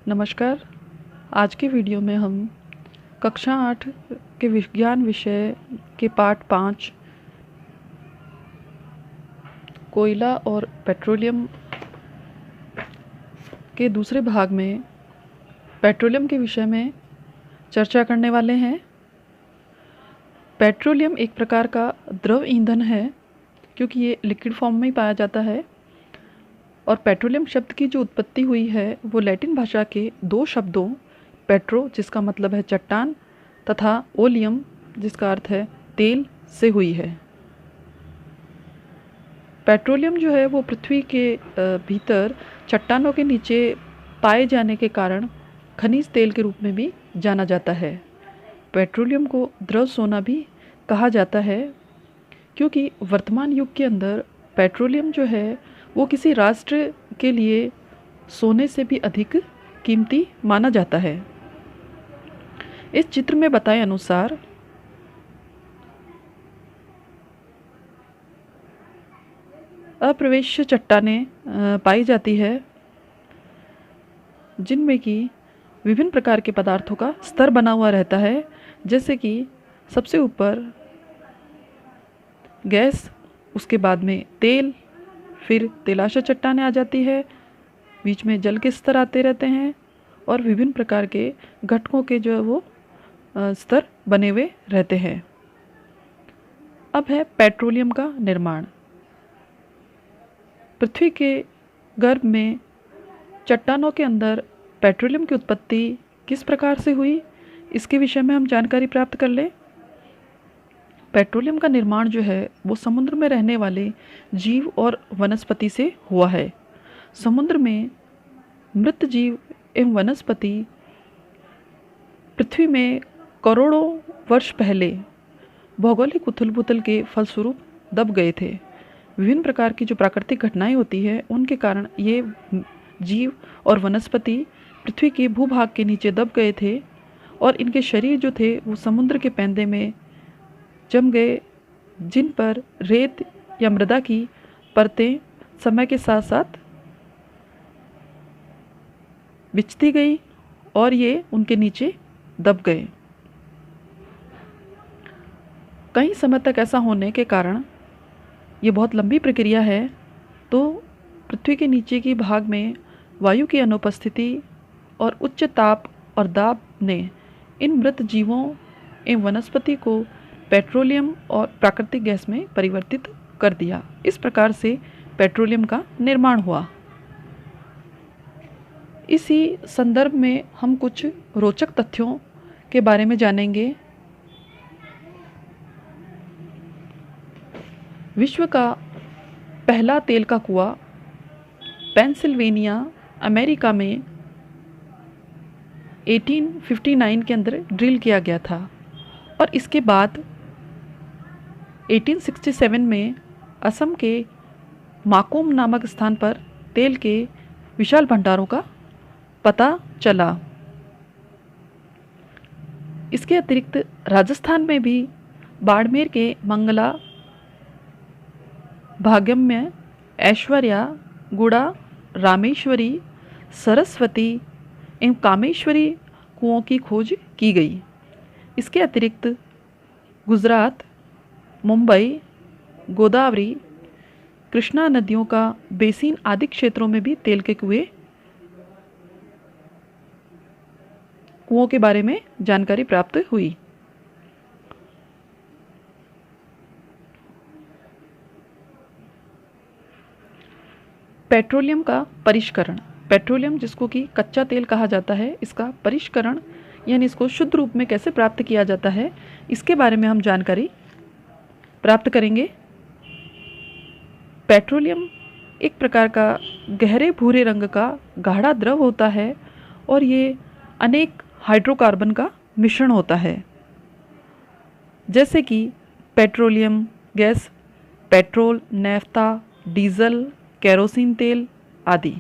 नमस्कार। आज के वीडियो में हम कक्षा 8 के विज्ञान विषय के पाठ 5 कोयला और पेट्रोलियम के दूसरे भाग में पेट्रोलियम के विषय में चर्चा करने वाले हैं। पेट्रोलियम एक प्रकार का द्रव ईंधन है क्योंकि ये लिक्विड फॉर्म में ही पाया जाता है और पेट्रोलियम शब्द की जो उत्पत्ति हुई है वो लैटिन भाषा के दो शब्दों पेट्रो जिसका मतलब है चट्टान तथा ओलियम जिसका अर्थ है तेल से हुई है। पेट्रोलियम जो है वो पृथ्वी के भीतर चट्टानों के नीचे पाए जाने के कारण खनिज तेल के रूप में भी जाना जाता है। पेट्रोलियम को द्रव सोना भी कहा जाता है क्योंकि वर्तमान युग के अंदर पेट्रोलियम जो है वो किसी राष्ट्र के लिए सोने से भी अधिक कीमती माना जाता है। इस चित्र में बताए अनुसार अप्रवेश्य चट्टानें पाई जाती है जिनमें कि विभिन्न प्रकार के पदार्थों का स्तर बना हुआ रहता है, जैसे कि सबसे ऊपर गैस, उसके बाद में तेल, फिर तेलाशा चट्टानें आ जाती है, बीच में जल के स्तर आते रहते हैं और विभिन्न प्रकार के घटकों के जो है वो स्तर बने हुए रहते हैं। अब है पेट्रोलियम का निर्माण। पृथ्वी के गर्भ में चट्टानों के अंदर पेट्रोलियम की उत्पत्ति किस प्रकार से हुई, इसके विषय में हम जानकारी प्राप्त कर लें। पेट्रोलियम का निर्माण जो है वो समुद्र में रहने वाले जीव और वनस्पति से हुआ है। समुद्र में मृत जीव एवं वनस्पति पृथ्वी में करोड़ों वर्ष पहले भौगोलिक उथल-पुथल के फलस्वरूप दब गए थे। विभिन्न प्रकार की जो प्राकृतिक घटनाएं होती है उनके कारण ये जीव और वनस्पति पृथ्वी के भूभाग के नीचे दब गए थे और इनके शरीर जो थे वो समुद्र के पैंदे में जम गए, जिन पर रेत या मृदा की परतें समय के साथ साथ बिछती गई और ये उनके नीचे दब गए। कई समय तक ऐसा होने के कारण ये बहुत लंबी प्रक्रिया है, तो पृथ्वी के नीचे की भाग में वायु की अनुपस्थिति और उच्च ताप और दाब ने इन मृत जीवों एवं वनस्पति को पेट्रोलियम और प्राकृतिक गैस में परिवर्तित कर दिया। इस प्रकार से पेट्रोलियम का निर्माण हुआ। इसी संदर्भ में हम कुछ रोचक तथ्यों के बारे में जानेंगे। विश्व का पहला तेल का कुआं पेंसिल्वेनिया, अमेरिका में 1859 के अंदर ड्रिल किया गया था और इसके बाद 1867 में असम के माकुम नामक स्थान पर तेल के विशाल भंडारों का पता चला। इसके अतिरिक्त राजस्थान में भी बाड़मेर के मंगला, भाग्यम्य, ऐश्वर्या, गुड़ा, रामेश्वरी, सरस्वती एवं कामेश्वरी कुओं की खोज की गई। इसके अतिरिक्त गुजरात, मुंबई, गोदावरी, कृष्णा नदियों का बेसिन आदि क्षेत्रों में भी तेल के कुओं के बारे में जानकारी प्राप्त हुई। पेट्रोलियम का परिष्करण। पेट्रोलियम जिसको कि कच्चा तेल कहा जाता है, इसका परिष्करण यानी इसको शुद्ध रूप में कैसे प्राप्त किया जाता है, इसके बारे में हम जानकारी प्राप्त करेंगे। पेट्रोलियम एक प्रकार का गहरे भूरे रंग का गाढ़ा द्रव होता है और ये अनेक हाइड्रोकार्बन का मिश्रण होता है, जैसे कि petroleum gas, petrol, naphtha, diesel, kerosene तेल आदि।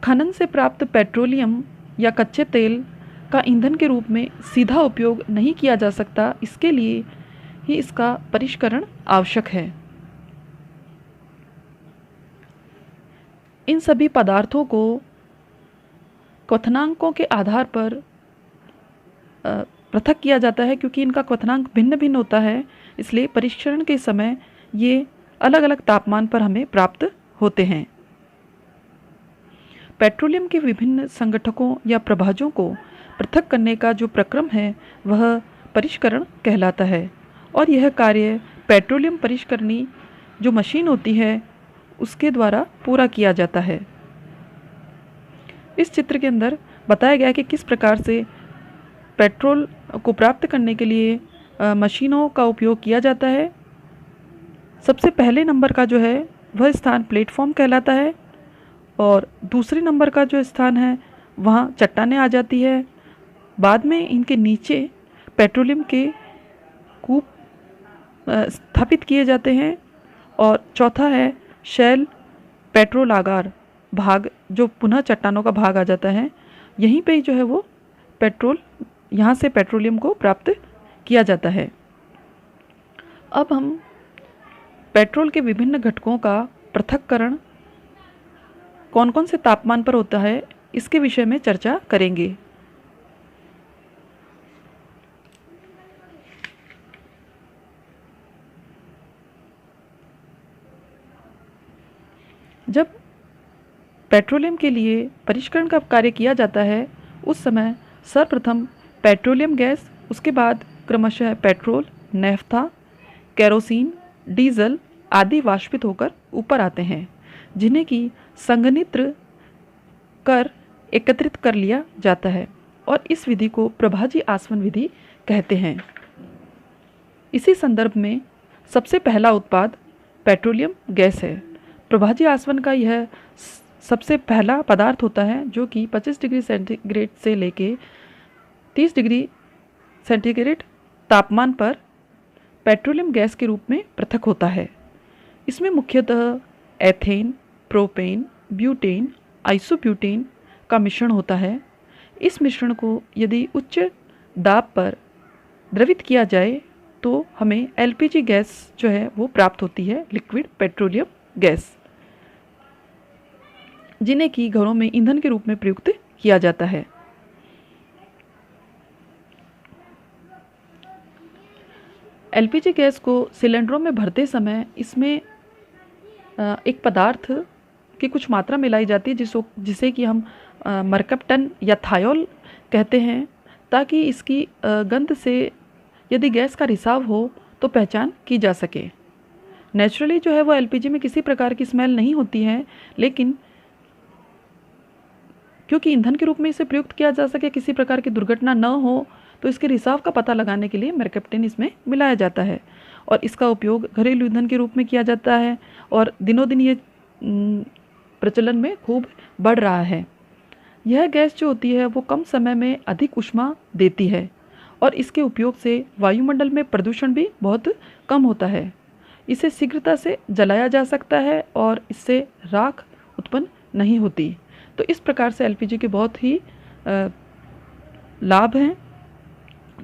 खनन से प्राप्त पेट्रोलियम या कच्चे तेल का ईंधन के रूप में सीधा उपयोग नहीं किया जा सकता, इसके लिए ही इसका परिष्करण आवश्यक है। इन सभी पदार्थों को क्वथनांकों के आधार पर पृथक किया जाता है। क्योंकि इनका क्वथनांक भिन्न भिन्न होता है, इसलिए परीक्षण के समय ये अलग अलग तापमान पर हमें प्राप्त होते हैं। पेट्रोलियम के विभिन्न संगठकों या प्रभाजों को पृथक करने का जो प्रक्रम है वह परिष्करण कहलाता है, और यह कार्य पेट्रोलियम परिष्करणी जो मशीन होती है उसके द्वारा पूरा किया जाता है। इस चित्र के अंदर बताया गया है कि किस प्रकार से पेट्रोल को प्राप्त करने के लिए मशीनों का उपयोग किया जाता है। सबसे पहले नंबर का जो है वह स्थान प्लेटफॉर्म कहलाता है, और दूसरे नंबर का जो स्थान है वहाँ चट्टानें आ जाती है। बाद में इनके नीचे पेट्रोलियम के कूप स्थापित किए जाते हैं, और चौथा है शैल पेट्रोलागार भाग, जो पुनः चट्टानों का भाग आ जाता है। यहीं पे जो है वो पेट्रोल, यहाँ से पेट्रोलियम को प्राप्त किया जाता है। अब हम पेट्रोल के विभिन्न घटकों का पृथक्करण कौन कौन से तापमान पर होता है इसके विषय में चर्चा करेंगे। जब पेट्रोलियम के लिए परिष्करण का कार्य किया जाता है उस समय सर्वप्रथम पेट्रोलियम गैस, उसके बाद क्रमशः पेट्रोल, नैफ्था, केरोसिन, डीजल आदि वाष्पित होकर ऊपर आते हैं, जिन्हें कि संघनित्र कर एकत्रित कर लिया जाता है, और इस विधि को प्रभाजी आसवन विधि कहते हैं। इसी संदर्भ में सबसे पहला उत्पाद पेट्रोलियम गैस है। प्रभाजी आसवन का यह सबसे पहला पदार्थ होता है जो कि 25 डिग्री सेंटीग्रेड से लेके 30 डिग्री सेंटीग्रेड तापमान पर पेट्रोलियम गैस के रूप में पृथक होता है। इसमें मुख्यतः एथेन, प्रोपेन, ब्यूटेन, आइसोब्यूटेन का मिश्रण होता है। इस मिश्रण को यदि उच्च दाब पर द्रवित किया जाए तो हमें एलपीजी गैस जो है वो प्राप्त होती है, लिक्विड पेट्रोलियम गैस, जिन्हें कि घरों में ईंधन के रूप में प्रयुक्त किया जाता है। एलपीजी गैस को सिलेंडरों में भरते समय इसमें एक पदार्थ की कुछ मात्रा मिलाई जाती है जिसे कि हम मरकप्टन या थायोल कहते हैं, ताकि इसकी गंध से यदि गैस का रिसाव हो तो पहचान की जा सके। नेचुरली जो है वो एलपीजी में किसी प्रकार की स्मेल नहीं होती है, लेकिन क्योंकि ईंधन के रूप में इसे प्रयुक्त किया जा सके, किसी प्रकार की दुर्घटना न हो, तो इसके रिसाव का पता लगाने के लिए मरकप्टन इसमें मिलाया जाता है, और इसका उपयोग घरेलू ईंधन के रूप में किया जाता है, और दिनों दिन ये प्रचलन में खूब बढ़ रहा है। यह गैस जो होती है वो कम समय में अधिक ऊष्मा देती है, और इसके उपयोग से वायुमंडल में प्रदूषण भी बहुत कम होता है। इसे शीघ्रता से जलाया जा सकता है और इससे राख उत्पन्न नहीं होती। तो इस प्रकार से एलपीजी के बहुत ही लाभ हैं।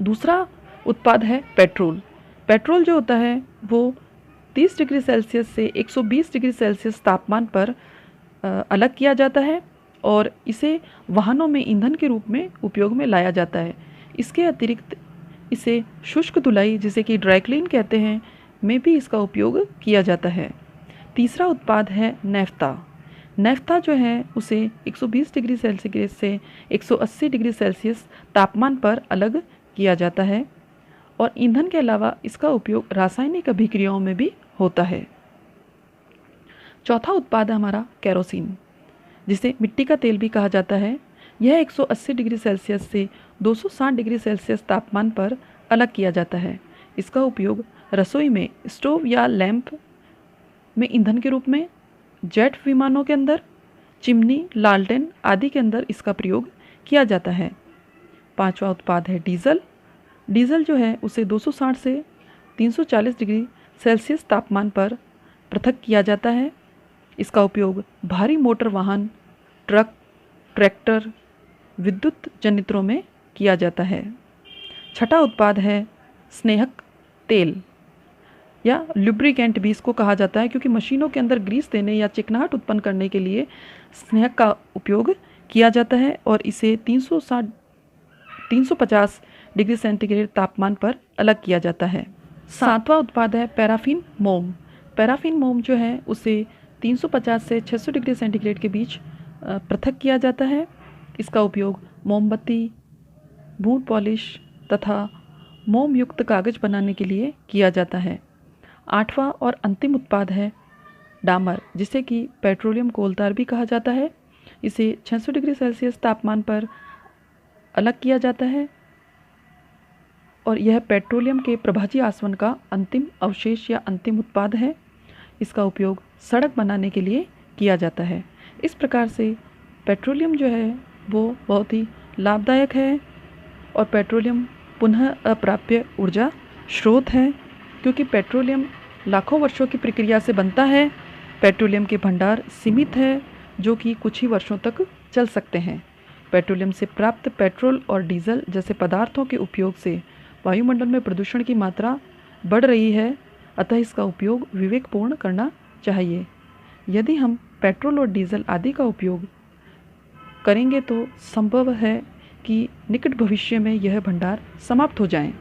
दूसरा उत्पाद है पेट्रोल। पेट्रोल जो होता है वो 30 डिग्री सेल्सियस से 120 डिग्री सेल्सियस तापमान पर अलग किया जाता है, और इसे वाहनों में ईंधन के रूप में उपयोग में लाया जाता है। इसके अतिरिक्त इसे शुष्क धुलाई, जिसे कि ड्राई क्लीन कहते हैं, में भी इसका उपयोग किया जाता है। तीसरा उत्पाद है नैफ्था। नैफ्था जो है उसे 120 डिग्री सेल्सियस से 180 डिग्री सेल्सियस तापमान पर अलग किया जाता है, और ईंधन के अलावा इसका उपयोग रासायनिक अभिक्रियाओं में भी होता है। चौथा उत्पाद है हमारा केरोसिन, जिसे मिट्टी का तेल भी कहा जाता है। यह 180 डिग्री सेल्सियस से 260 डिग्री सेल्सियस तापमान पर अलग किया जाता है। इसका उपयोग रसोई में, स्टोव या लैंप में ईंधन के रूप में, जेट विमानों के अंदर, चिमनी, लालटेन आदि के अंदर इसका प्रयोग किया जाता है। पांचवा उत्पाद है डीजल। डीजल जो है उसे 260 से 340 डिग्री सेल्सियस तापमान पर पृथक किया जाता है। इसका उपयोग भारी मोटर वाहन, ट्रक, ट्रैक्टर, विद्युत जनित्रों में किया जाता है। छठा उत्पाद है स्नेहक तेल। या लुब्रिकेंट भी इसको कहा जाता है, क्योंकि मशीनों के अंदर ग्रीस देने या चिकनाहट उत्पन्न करने के लिए स्नेहक का उपयोग किया जाता है और इसे 350 डिग्री सेंटीग्रेड तापमान पर अलग किया जाता है। 7वां उत्पाद है पैराफिन मोम। पैराफिन मोम जो है उसे 350 से 600 डिग्री सेंटीग्रेड के बीच पृथक किया जाता है। इसका उपयोग मोमबत्ती, बूट पॉलिश तथा मोम युक्त कागज बनाने के लिए किया जाता है। 8वां और अंतिम उत्पाद है डामर, जिसे कि पेट्रोलियम कोलतार भी कहा जाता है। इसे 600 डिग्री सेल्सियस तापमान पर अलग किया जाता है और यह पेट्रोलियम के प्रभाजी आसवन का अंतिम अवशेष या अंतिम उत्पाद है। इसका उपयोग सड़क बनाने के लिए किया जाता है। इस प्रकार से पेट्रोलियम जो है वो बहुत ही लाभदायक है और पेट्रोलियम पुनः अप्राप्य ऊर्जा स्रोत है, क्योंकि पेट्रोलियम लाखों वर्षों की प्रक्रिया से बनता है। पेट्रोलियम के भंडार सीमित है जो कि कुछ ही वर्षों तक चल सकते हैं। पेट्रोलियम से प्राप्त पेट्रोल और डीजल जैसे पदार्थों के उपयोग से वायुमंडल में प्रदूषण की मात्रा बढ़ रही है, अतः इसका उपयोग विवेकपूर्ण करना चाहिए। यदि हम पेट्रोल और डीजल आदि का उपयोग करेंगे तो संभव है कि निकट भविष्य में यह भंडार समाप्त हो जाएं।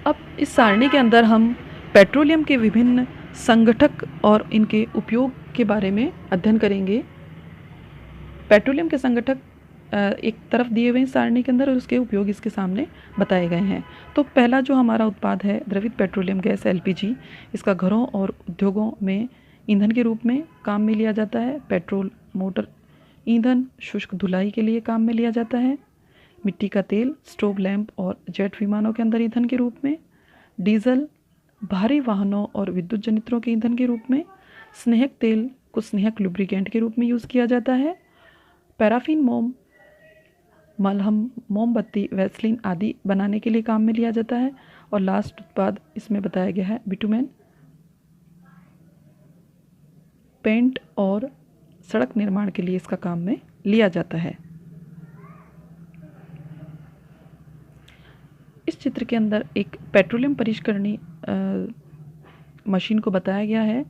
अब इस सारणी के अंदर हम पेट्रोलियम के विभिन्न संगठक और इनके उपयोग के बारे में अध्ययन करेंगे। पेट्रोलियम के संगठक एक तरफ दिए हुए हैं सारणी के अंदर और उसके उपयोग इसके सामने बताए गए हैं। तो पहला जो हमारा उत्पाद है द्रवित पेट्रोलियम गैस एलपीजी, इसका घरों और उद्योगों में ईंधन के रूप में काम में लिया जाता है। पेट्रोल मोटर ईंधन शुष्क धुलाई के लिए काम में लिया जाता है। मिट्टी का तेल स्टोव लैंप और जेट विमानों के अंदर ईंधन के रूप में। डीजल भारी वाहनों और विद्युत जनित्रों के ईंधन के रूप में। स्नेहक तेल को स्नेहक लुब्रिकेंट के रूप में यूज़ किया जाता है। पैराफिन मोम मलहम, मोमबत्ती, वैसलीन आदि बनाने के लिए काम में लिया जाता है। और लास्ट उत्पाद इसमें बताया गया है बिटुमेन, पेंट और सड़क निर्माण के लिए इसका काम में लिया जाता है। इस चित्र के अंदर एक पेट्रोलियम परिष्करणी मशीन को बताया गया है,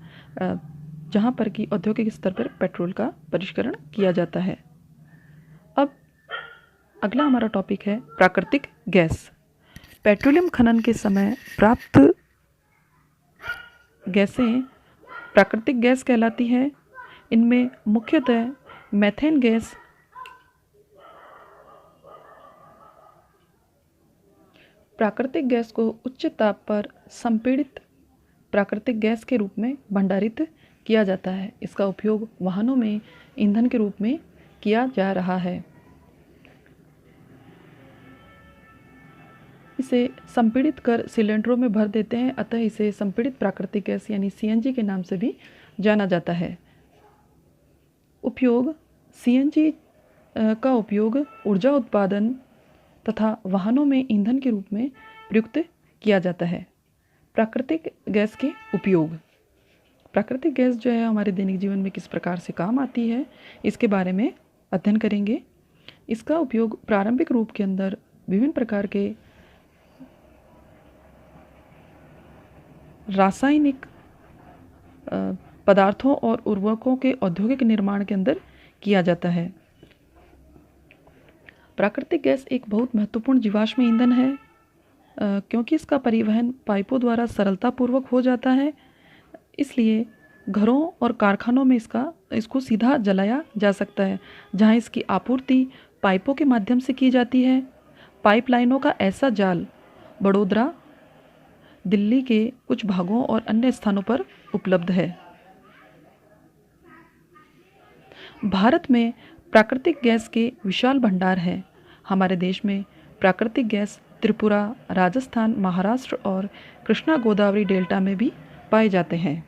जहाँ पर कि औद्योगिक स्तर पर पेट्रोल का परिष्करण किया जाता है। अब अगला हमारा टॉपिक है प्राकृतिक गैस। पेट्रोलियम खनन के समय प्राप्त गैसें प्राकृतिक गैस कहलाती है। इनमें मुख्यतः मेथेन गैस, प्राकृतिक गैस को उच्च ताप पर संपीड़ित प्राकृतिक गैस के रूप में भंडारित किया जाता है। इसका उपयोग वाहनों में ईंधन के रूप में किया जा रहा है। इसे संपीड़ित कर सिलेंडरों में भर देते हैं, अतः इसे संपीड़ित प्राकृतिक गैस यानी सीएनजी के नाम से भी जाना जाता है। उपयोग सीएनजी का उपयोग ऊर्जा उत्पादन तथा वाहनों में ईंधन के रूप में प्रयुक्त किया जाता है। प्राकृतिक गैस के उपयोग, प्राकृतिक गैस जो है हमारे दैनिक जीवन में किस प्रकार से काम आती है, इसके बारे में अध्ययन करेंगे। इसका उपयोग प्रारंभिक रूप के अंदर विभिन्न प्रकार के रासायनिक पदार्थों और उर्वरकों के औद्योगिक निर्माण के अंदर किया जाता है। प्राकृतिक गैस एक बहुत महत्वपूर्ण जीवाश्म ईंधन है, क्योंकि इसका परिवहन पाइपों द्वारा सरलतापूर्वक हो जाता है। इसलिए घरों और कारखानों में इसको सीधा जलाया जा सकता है, जहां इसकी आपूर्ति पाइपों के माध्यम से की जाती है। पाइपलाइनों का ऐसा जाल बड़ोदरा, दिल्ली के कुछ भागों और अन्य स्थानों पर उपलब्ध है। भारत में प्राकृतिक गैस के विशाल भंडार हैं। हमारे देश में प्राकृतिक गैस त्रिपुरा, राजस्थान, महाराष्ट्र और कृष्णा गोदावरी डेल्टा में भी पाए जाते हैं।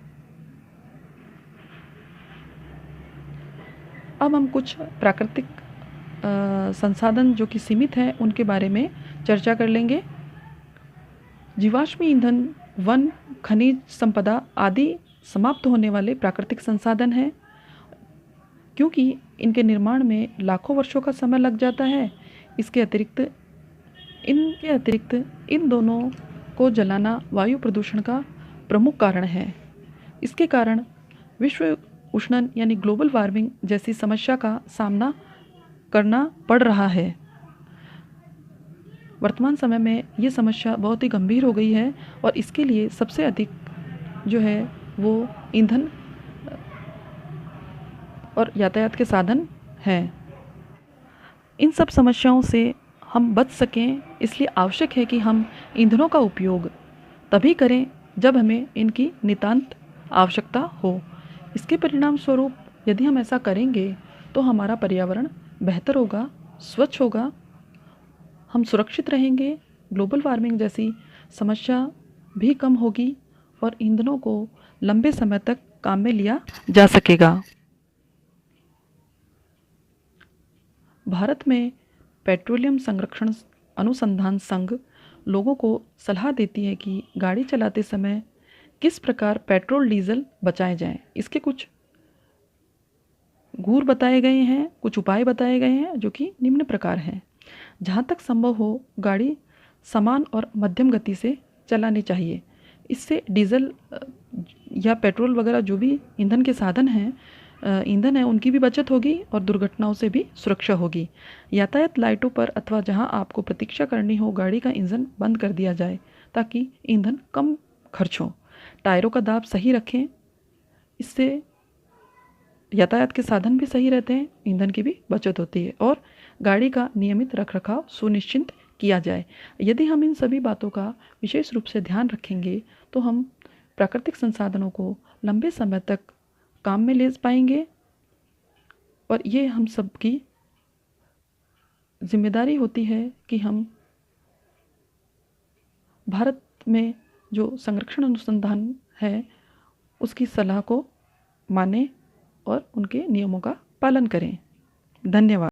अब हम कुछ प्राकृतिक संसाधन जो कि सीमित हैं उनके बारे में चर्चा कर लेंगे। जीवाश्म ईंधन, वन, खनिज संपदा आदि समाप्त होने वाले प्राकृतिक संसाधन हैं। क्योंकि इनके निर्माण में लाखों वर्षों का समय लग जाता है, इनके अतिरिक्त इन दोनों को जलाना वायु प्रदूषण का प्रमुख कारण है। इसके कारण विश्व उष्णन यानी ग्लोबल वार्मिंग जैसी समस्या का सामना करना पड़ रहा है। वर्तमान समय में ये समस्या बहुत ही गंभीर हो गई है और इसके लिए सबसे अधिक जो है वो ईंधन और यातायात के साधन हैं। इन सब समस्याओं से हम बच सकें, इसलिए आवश्यक है कि हम ईंधनों का उपयोग तभी करें जब हमें इनकी नितांत आवश्यकता हो। इसके परिणाम स्वरूप यदि हम ऐसा करेंगे तो हमारा पर्यावरण बेहतर होगा, स्वच्छ होगा, हम सुरक्षित रहेंगे, ग्लोबल वार्मिंग जैसी समस्या भी कम होगी और ईंधनों को लंबे समय तक काम में लिया जा सकेगा। भारत में पेट्रोलियम संरक्षण अनुसंधान संघ लोगों को सलाह देती है कि गाड़ी चलाते समय किस प्रकार पेट्रोल डीजल बचाए जाएं। इसके कुछ गुर बताए गए हैं, कुछ उपाय बताए गए हैं जो कि निम्न प्रकार हैं। जहाँ तक संभव हो गाड़ी समान और मध्यम गति से चलानी चाहिए। इससे डीजल या पेट्रोल वगैरह जो भी ईंधन के साधन हैं, ईंधन है, उनकी भी बचत होगी और दुर्घटनाओं से भी सुरक्षा होगी। यातायात लाइटों पर अथवा जहां आपको प्रतीक्षा करनी हो गाड़ी का इंजन बंद कर दिया जाए ताकि ईंधन कम खर्च हो। टायरों का दाब सही रखें, इससे यातायात के साधन भी सही रहते हैं, ईंधन की भी बचत होती है और गाड़ी का नियमित रखरखाव सुनिश्चित किया जाए। यदि हम इन सभी बातों का विशेष रूप से ध्यान रखेंगे तो हम प्राकृतिक संसाधनों को लंबे समय तक काम में ले पाएंगे और ये हम सबकी जिम्मेदारी होती है कि हम भारत में जो संरक्षण अनुसंधान है उसकी सलाह को मानें और उनके नियमों का पालन करें। धन्यवाद।